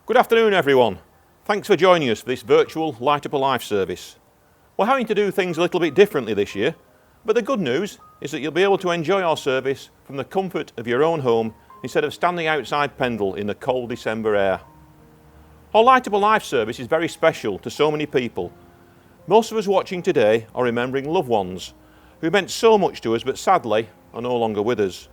Good afternoon everyone. Thanks for joining us for this virtual Light Up a Life service. We're having to do things a little bit differently this year, but the good news is that you'll be able to enjoy our service from the comfort of your own home instead of standing outside Pendle in the cold December air. Our Light Up a Life service is very special to so many people. Most of us watching today are remembering loved ones who meant so much to us but sadly are no longer with us.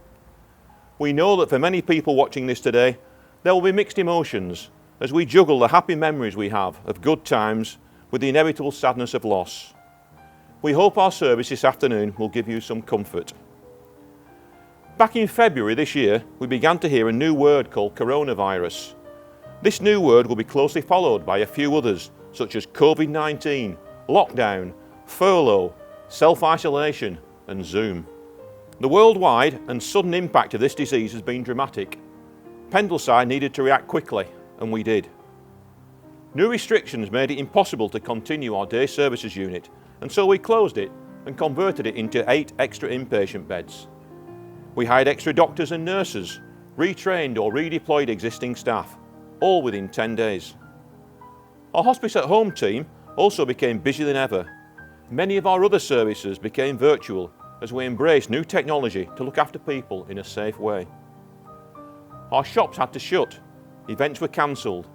We know that for many people watching this today, there will be mixed emotions as we juggle the happy memories we have of good times with the inevitable sadness of loss. We hope our service this afternoon will give you some comfort. Back in February this year, we began to hear a new word called coronavirus. This new word will be closely followed by a few others such as COVID-19, lockdown, furlough, self-isolation and Zoom. The worldwide and sudden impact of this disease has been dramatic. Pendleside needed to react quickly, and we did. New restrictions made it impossible to continue our day services unit, and so we closed it and converted it into 8 extra inpatient beds. We hired extra doctors and nurses, retrained or redeployed existing staff, all within 10 days. Our Hospice at Home team also became busier than ever. Many of our other services became virtual as we embraced new technology to look after people in a safe way. Our shops had to shut, events were cancelled,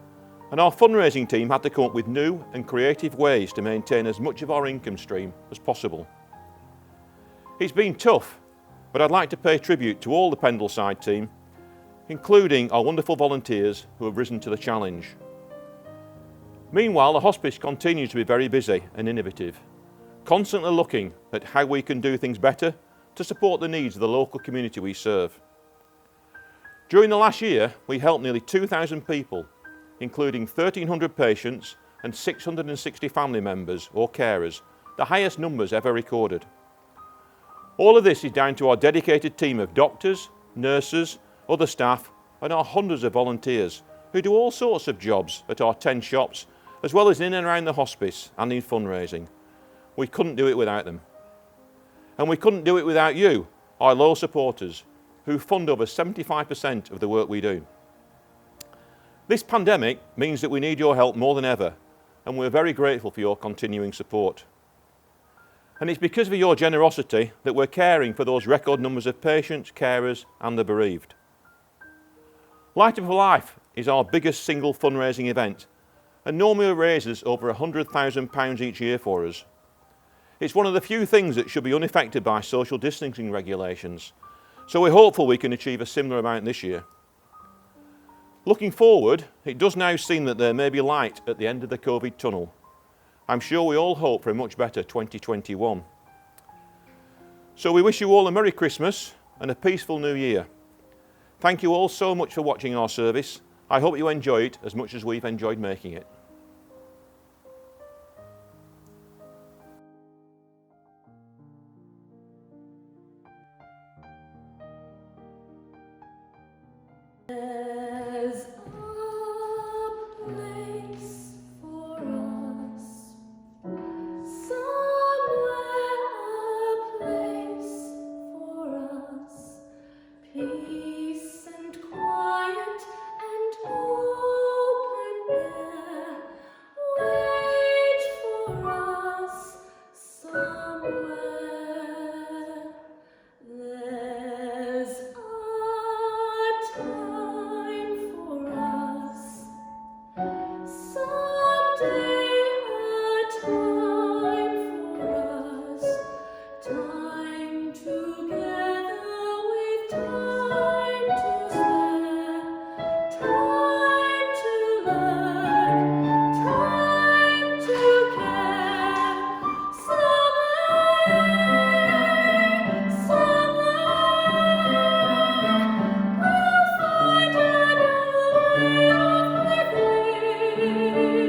and our fundraising team had to come up with new and creative ways to maintain as much of our income stream as possible. It's been tough, but I'd like to pay tribute to all the Pendleside team, including our wonderful volunteers who have risen to the challenge. Meanwhile, the hospice continues to be very busy and innovative, constantly looking at how we can do things better to support the needs of the local community we serve. During the last year, we helped nearly 2,000 people, including 1,300 patients and 660 family members or carers, the highest numbers ever recorded. All of this is down to our dedicated team of doctors, nurses, other staff and our hundreds of volunteers who do all sorts of jobs at our 10 shops, as well as in and around the hospice and in fundraising. We couldn't do it without them. And we couldn't do it without you, our loyal supporters, who fund over 75% of the work we do. This pandemic means that we need your help more than ever, and we're very grateful for your continuing support. And it's because of your generosity that we're caring for those record numbers of patients, carers and the bereaved. Light Up a Life is our biggest single fundraising event and normally raises over £100,000 each year for us. It's one of the few things that should be unaffected by social distancing regulations, so we're hopeful we can achieve a similar amount this year. Looking forward, it does now seem that there may be light at the end of the COVID tunnel. I'm sure we all hope for a much better 2021. So we wish you all a Merry Christmas and a peaceful New Year. Thank you all so much for watching our service. I hope you enjoy it as much as we've enjoyed making it. There's a place for us, somewhere a place for us, peace and quiet and open air, wait for us somewhere. There's a time for us, someday a time for us, time together with time to spare, time to learn, time to care, somewhere, we'll find a new way of living.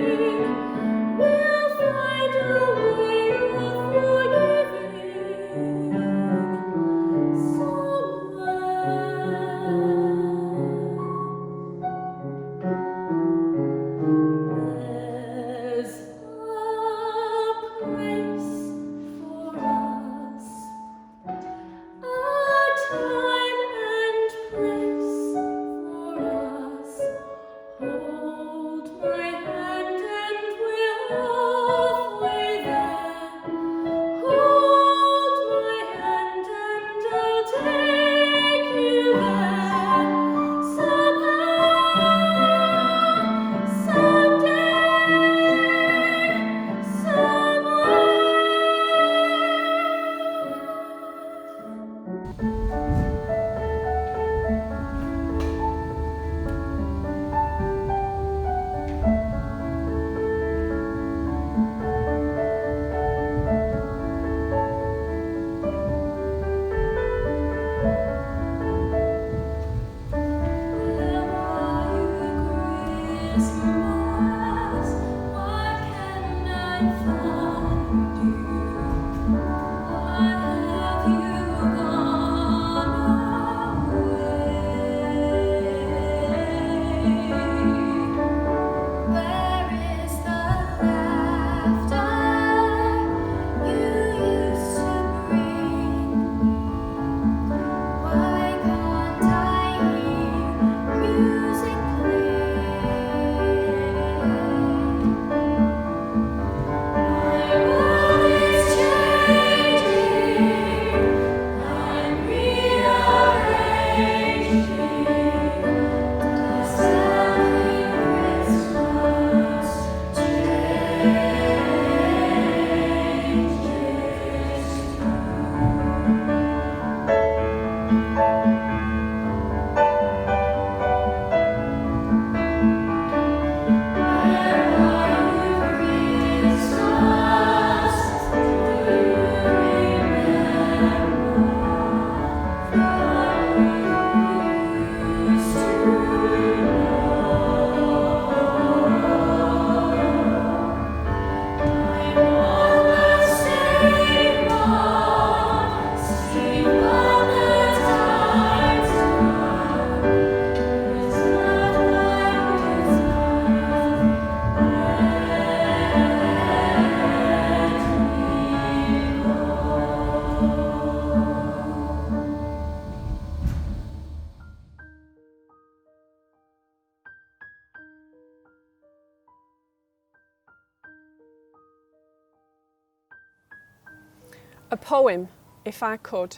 A poem, if I could.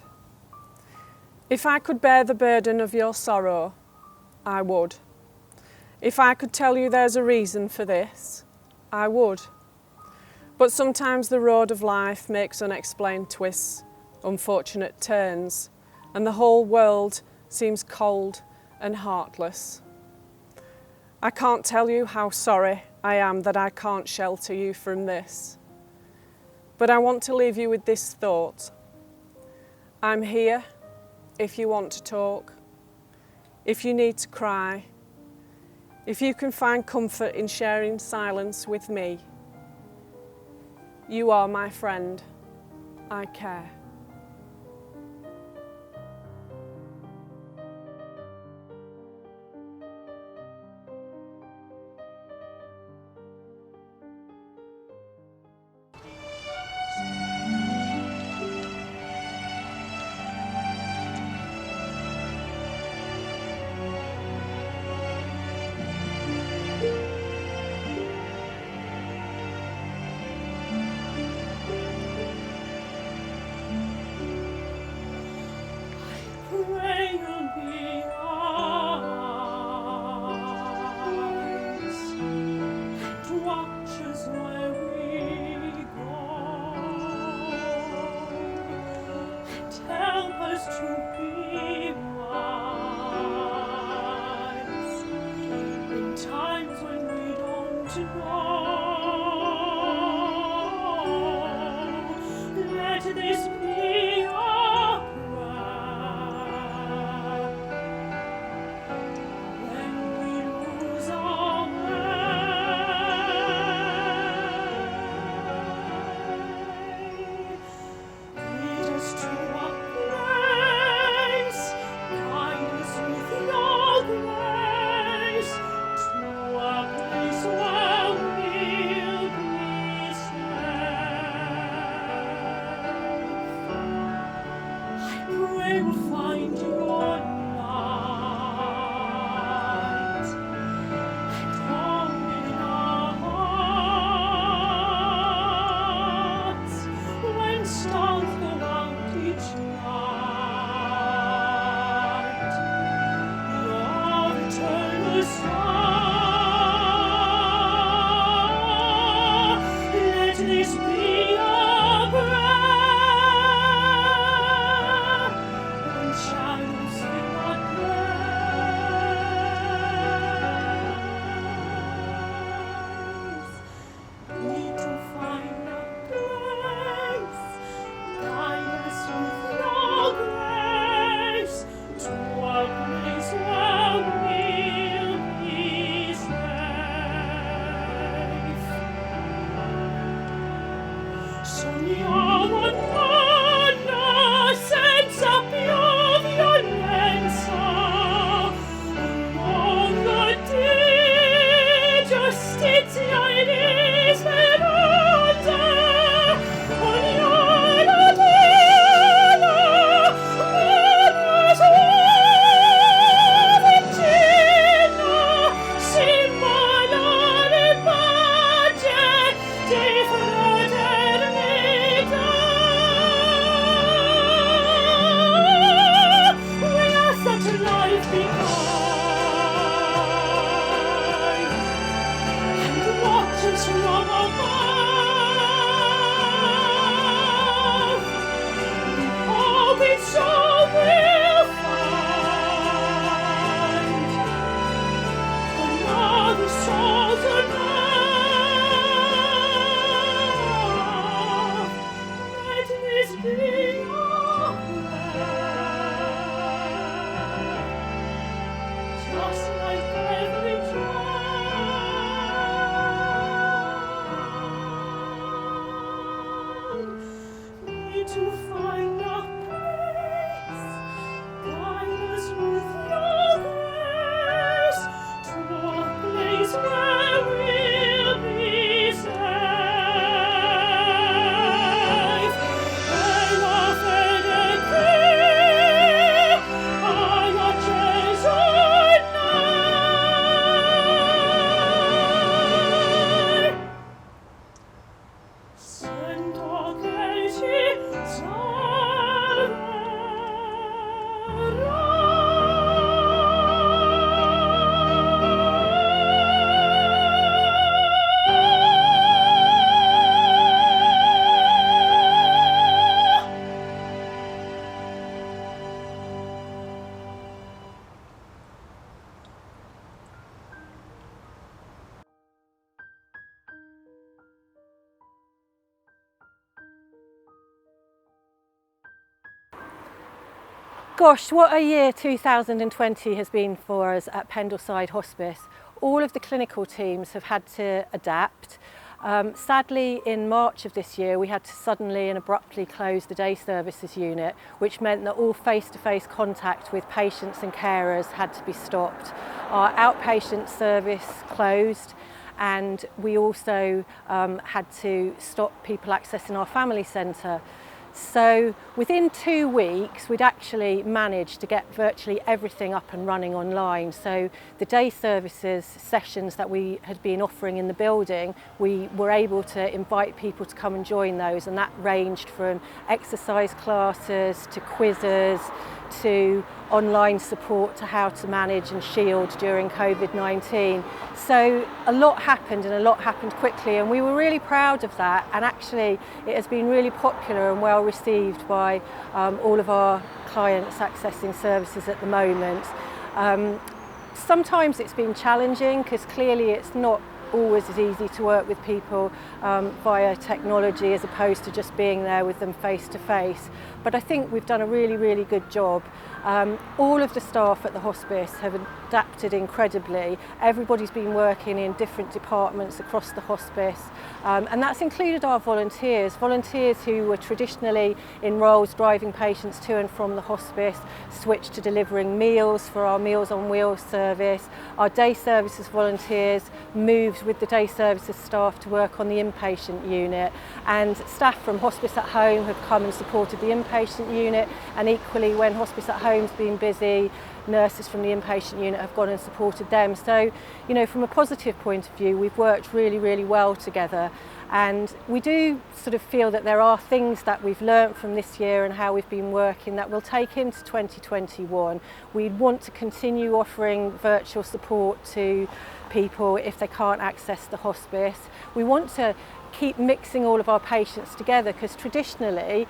If I could bear the burden of your sorrow, I would. If I could tell you there's a reason for this, I would. But sometimes the road of life makes unexplained twists, unfortunate turns, and the whole world seems cold and heartless. I can't tell you how sorry I am that I can't shelter you from this. But I want to leave you with this thought. I'm here if you want to talk, if you need to cry, if you can find comfort in sharing silence with me. You are my friend. I care. Pray you'll be eyes and watch us where we go, and help us to be wise in times when we don't know. Let this be our prayer when we lose our way. Lead us to a place, guide us with your grace, to a place where we'll be safe. I pray we'll find your light and hold it in our hearts when stars go out each night. Your eternal star, let this be our prayer when shadows fill our days. Need to find a place, guide us with your grace, to a place where we'll be safe. Sogniamo nonna senza più violenza, un mondo di giustizia e di speranza, ognuno pieno, mano vicino, simbolo di pace, di fraternità. We are such a life behind, and watch us from above. We hope it's all we'll find, another soul's enough. Let this be our prayer, just like every child. Need to find a place, guide us with your grace, to a place where we'll be safe. E la fede qui, alla Gesù nigh. Sento che ci Gosh, what a year 2020 has been for us at Pendleside Hospice. All of the clinical teams have had to adapt. Sadly, in March of this year, we had to suddenly and abruptly close the day services unit, which meant that all face-to-face contact with patients and carers had to be stopped. Our outpatient service closed, and we also had to stop people accessing our family centre. So within 2 weeks, we'd actually managed to get virtually everything up and running online. So the day services sessions that we had been offering in the building, we were able to invite people to come and join those, and that ranged from exercise classes to quizzes to online support to how to manage and shield during COVID-19. So a lot happened, and a lot happened quickly, and we were really proud of that, and actually it has been really popular and well received by all of our clients accessing services at the moment. Sometimes it's been challenging because clearly it's not always as easy to work with people via technology as opposed to just being there with them face to face. But I think we've done a really, really good job. All of the staff at the hospice have adapted incredibly. Everybody's been working in different departments across the hospice, and that's included our volunteers who were traditionally in roles driving patients to and from the hospice, switched to delivering meals for our Meals on Wheels service. Our day services volunteers moved with the day services staff to work on the inpatient unit, and staff from Hospice at Home have come and supported the inpatient unit, and equally when Hospice at Home's been busy, nurses from the inpatient unit have gone and supported them. So, you know, from a positive point of view, we've worked really, really well together. And we do sort of feel that there are things that we've learnt from this year and how we've been working that we'll take into 2021. We want to continue offering virtual support to people if they can't access the hospice. We want to keep mixing all of our patients together because traditionally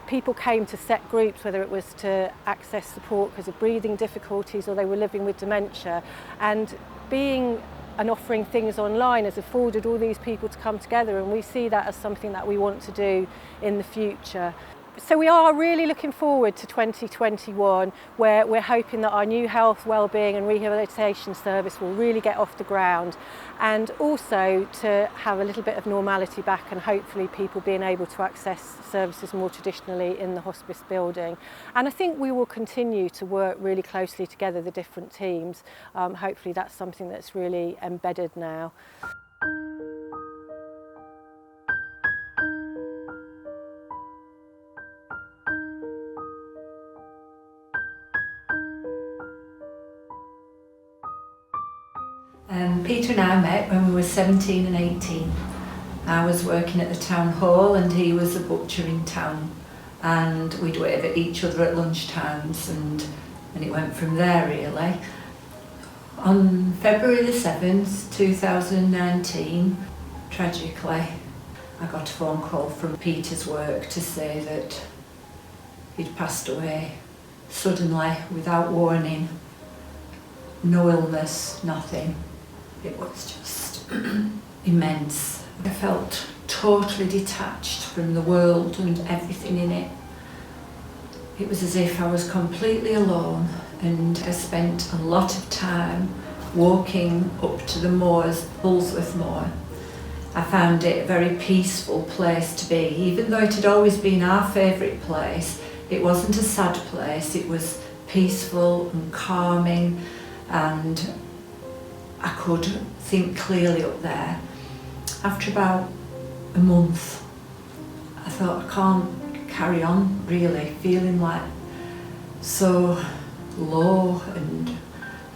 people came to set groups, whether it was to access support because of breathing difficulties or they were living with dementia, and being and offering things online has afforded all these people to come together, and we see that as something that we want to do in the future. So we are really looking forward to 2021, where we're hoping that our new health, wellbeing and rehabilitation service will really get off the ground, and also to have a little bit of normality back and hopefully people being able to access services more traditionally in the hospice building. And I think we will continue to work really closely together, the different teams. Hopefully that's something that's really embedded now. Peter and I met when we were 17 and 18. I was working at the town hall and he was a butcher in town, and we'd wave at each other at lunchtimes, and it went from there really. On February the 7th, 2019, tragically, I got a phone call from Peter's work to say that he'd passed away suddenly, without warning. No illness, nothing. It was just immense. I felt totally detached from the world and everything in it. It was as if I was completely alone, and I spent a lot of time walking up to the moors, Bullsworth Moor. I found it a very peaceful place to be, even though it had always been our favourite place. It wasn't a sad place, it was peaceful and calming, and I could think clearly up there. After about a month, I thought I can't carry on really, feeling like so low, and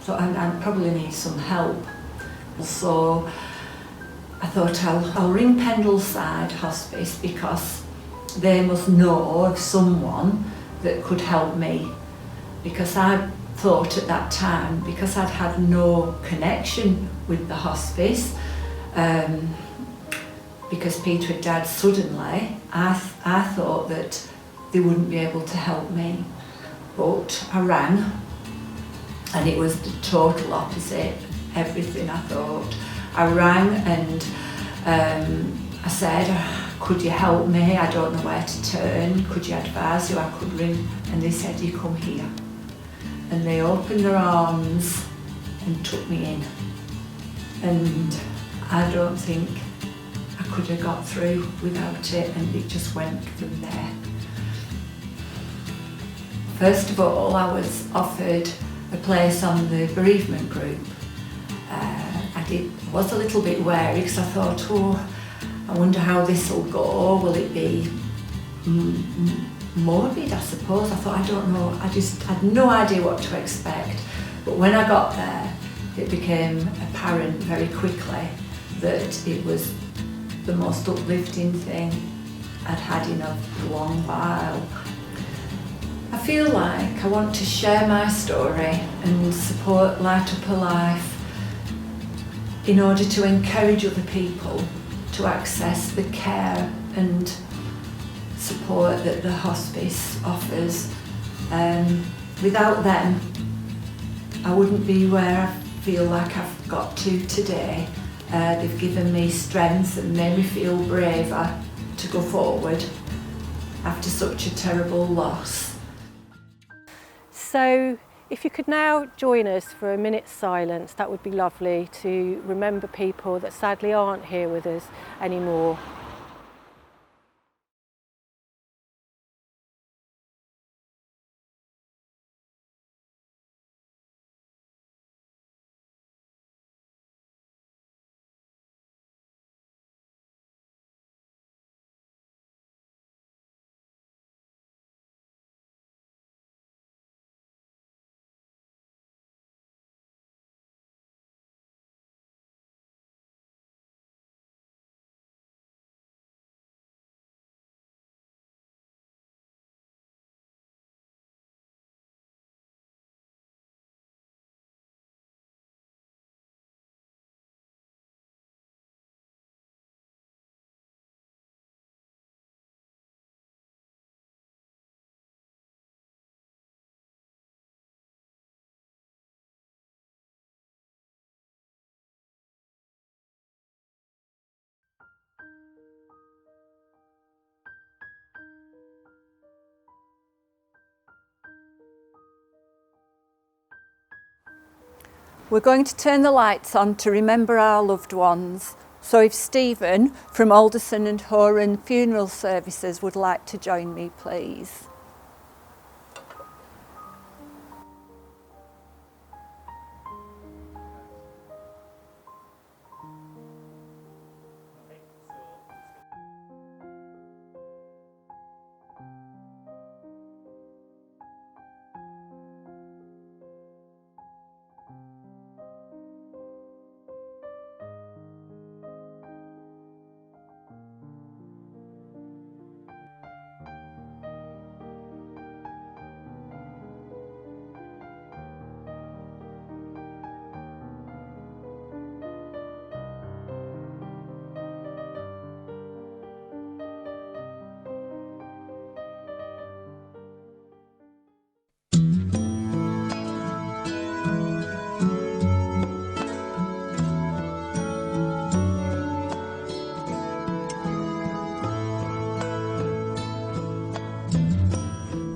thought I probably need some help. So I thought I'll ring Pendleside Hospice because they must know of someone that could help me, because I thought at that time, because I'd had no connection with the hospice, because Peter had died suddenly, I thought that they wouldn't be able to help me. But I rang, and it was the total opposite, everything I thought. I rang and I said I could you help me? I don't know where to turn. Could you advise who I could ring? And they said, you come here. And they opened their arms and took me in. And I don't think I could have got through without it, and it just went from there. First of all, I was offered a place on the bereavement group. I was a little bit wary because I thought, oh, I wonder how this will go. Will it be morbid, I suppose? I thought, I don't know. I just had no idea what to expect. But when I got there, it became apparent very quickly that it was the most uplifting thing I'd had in a long while. I feel like I want to share my story and support Light Up a Life in order to encourage other people to access the care and support that the hospice offers. Without them, I wouldn't be where I feel like I've got to today. They've given me strength and made me feel braver to go forward after such a terrible loss. So if you could now join us for a minute's silence, that would be lovely, to remember people that sadly aren't here with us anymore. We're going to turn the lights on to remember our loved ones. So if Stephen from Alderson and Horan Funeral Services would like to join me, please.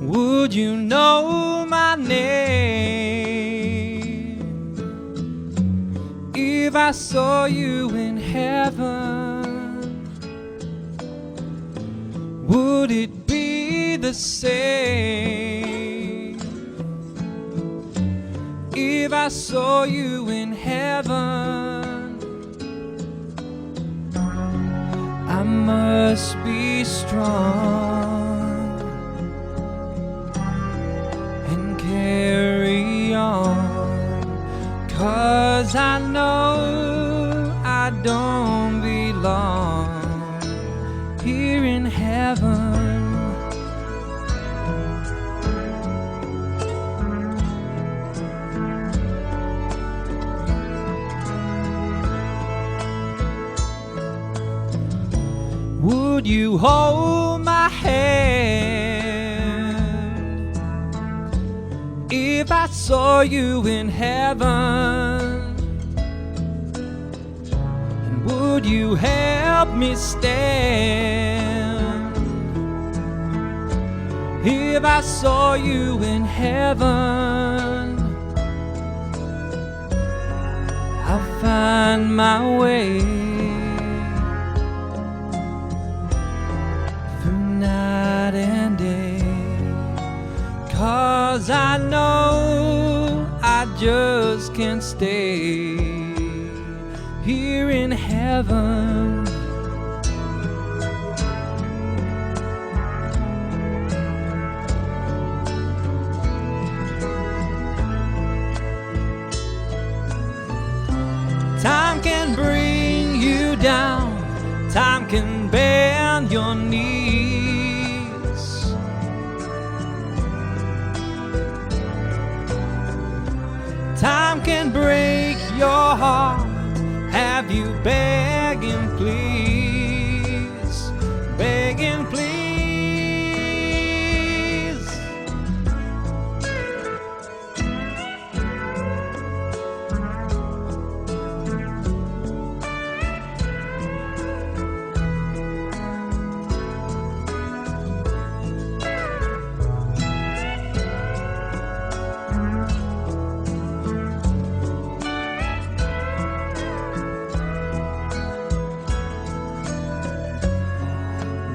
Would you know my name if I saw you in heaven? Would it be the same if I saw you in heaven? I must be strong and carry on, 'cause I know I don't belong here in heaven. Would you hold my hand if I saw you in heaven? And would you help help me stand. If I saw you in heaven, I'll find my way through night and day, 'cause I know I just can't stay here in heaven. Time can bring you down, time can bend your knees. Time can break your heart, have you begging please, begging please.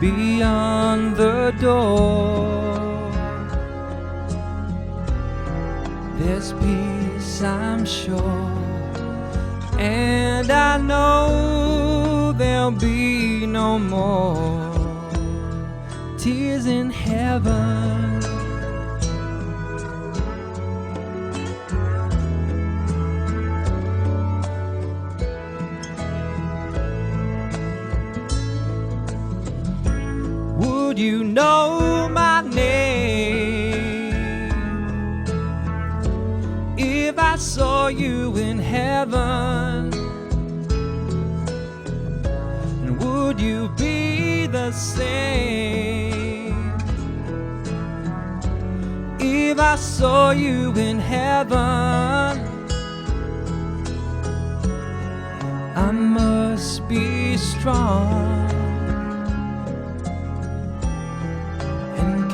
Beyond the door, there's peace, I'm sure, and I know there'll be no more tears in heaven. Would you know my name if I saw you in heaven? And would you be the same if I saw you in heaven? I must be strong,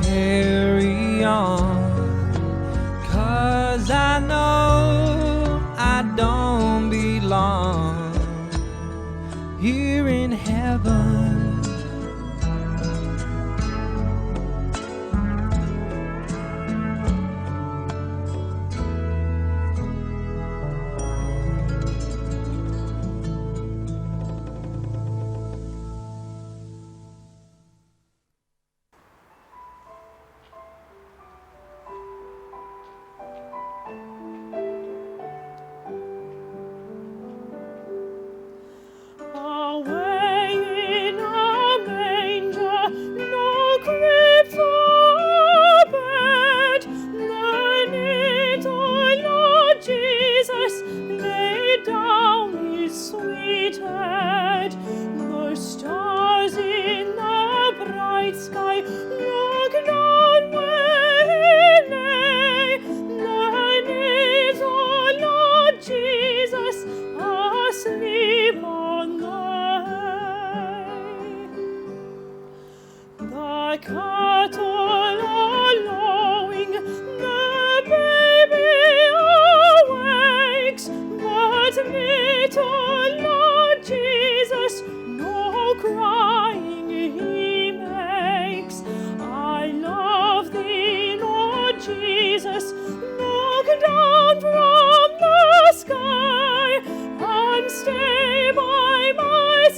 carry on, 'cause I know I don't belong here in heaven.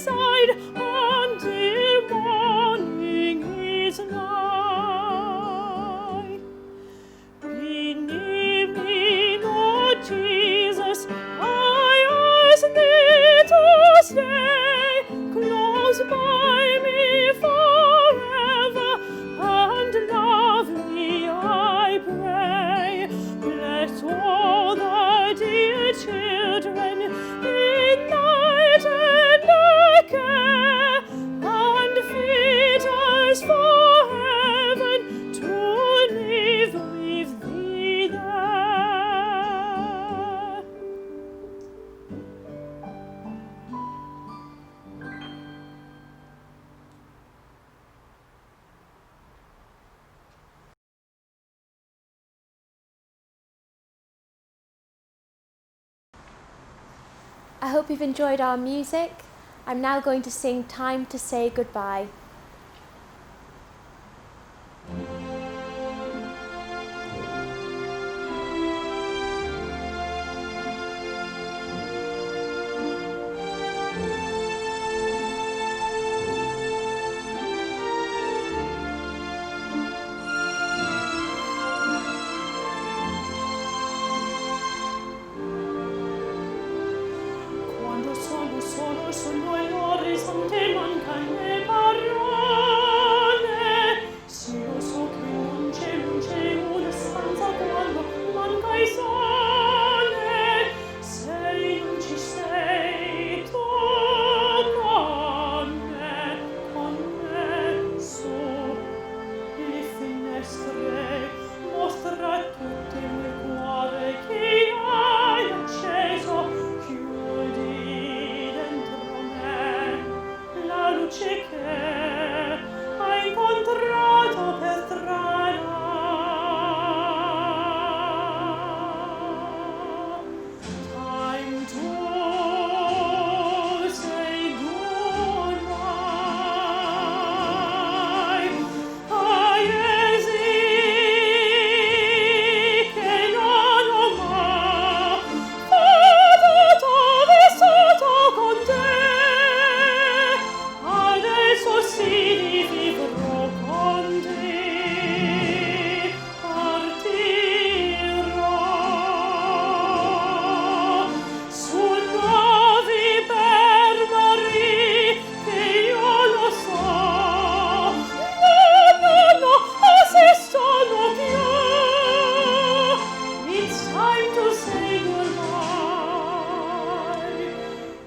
Side until morning is nigh. I hope you've enjoyed our music. I'm now going to sing Time to Say Goodbye. Quando sono all'orizzonte mancano le parole. Sì, lo so che non c'è una stanza quando manca il sole. Sei, non ci sei, tocca a me, su le finestre, mostra a tutti il cuore che hai acceso. Chiudi dentro me la luce che hai incontrato per strada. Time to say goodbye. Paesi che non ho mai vissuto con te, adesso sì vivrò con te, partirò su navi per mari che io lo so, no, esistono più. It's time to say goodbye.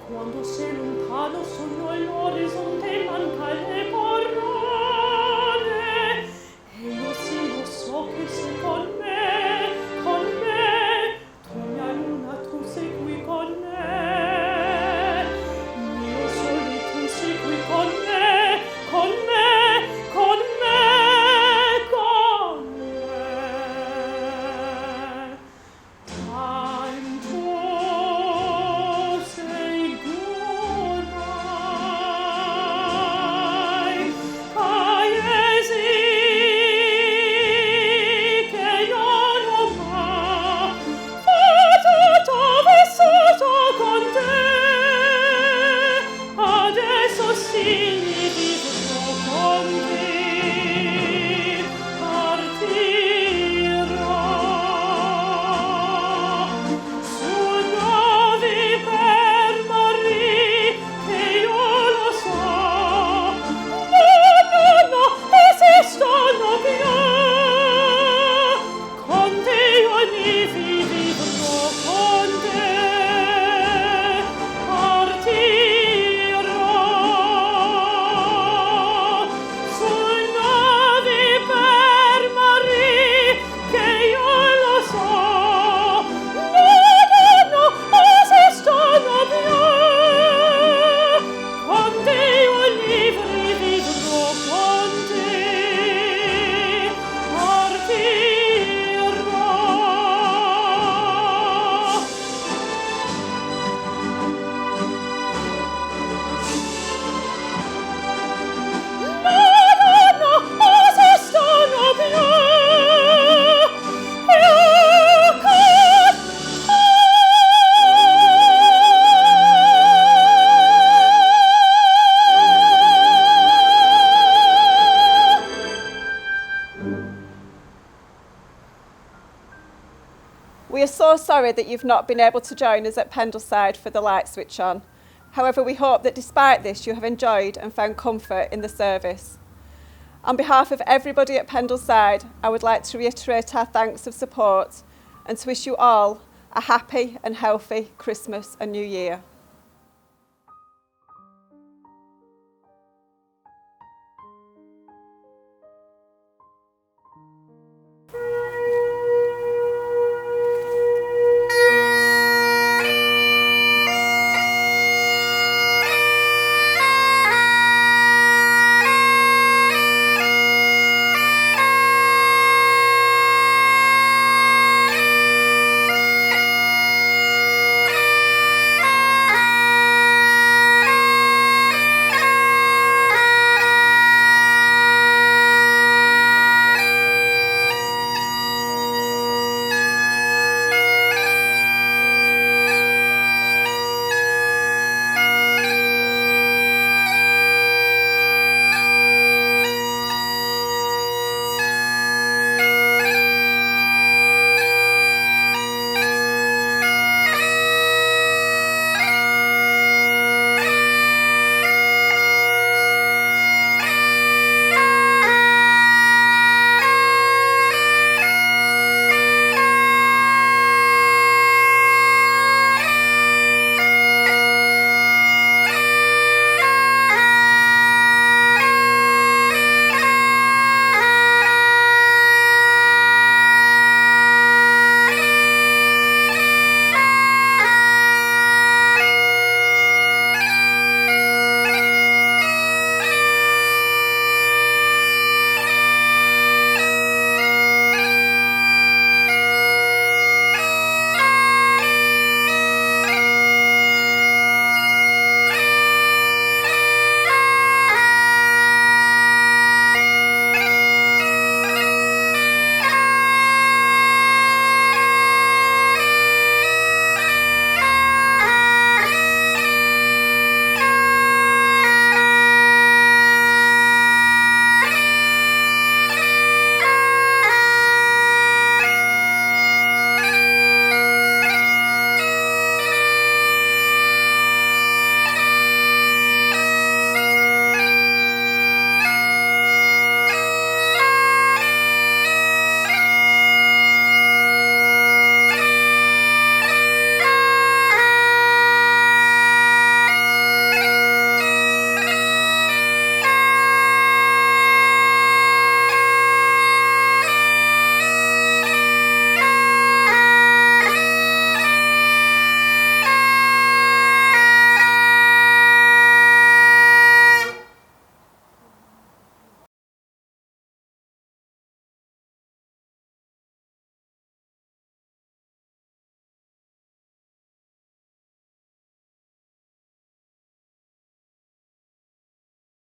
Quando sei lontano sono all'orizzonte manca le parole. E io sì lo so che sei con me, tu mia luna, tu sei qui con me. Mio sole, tu sei qui con me, con me, con me, con me. Time to say goodbye. Paesi che non ho mai vissuto con te, adesso sì vivrò con te, partirò su navi per mari che io lo so, no, esistono più. Con te io ne vivrò con te, partirò su navi per mari che io lo so, no, esistono più. Con te io ne vivrò con te, partirò. No, esistono più. Io con We are so sorry that you've not been able to join us at Pendleside for the light switch on. However, we hope that despite this you have enjoyed and found comfort in the service. On behalf of everybody at Pendleside, I would like to reiterate our thanks of support and to wish you all a happy and healthy Christmas and New Year.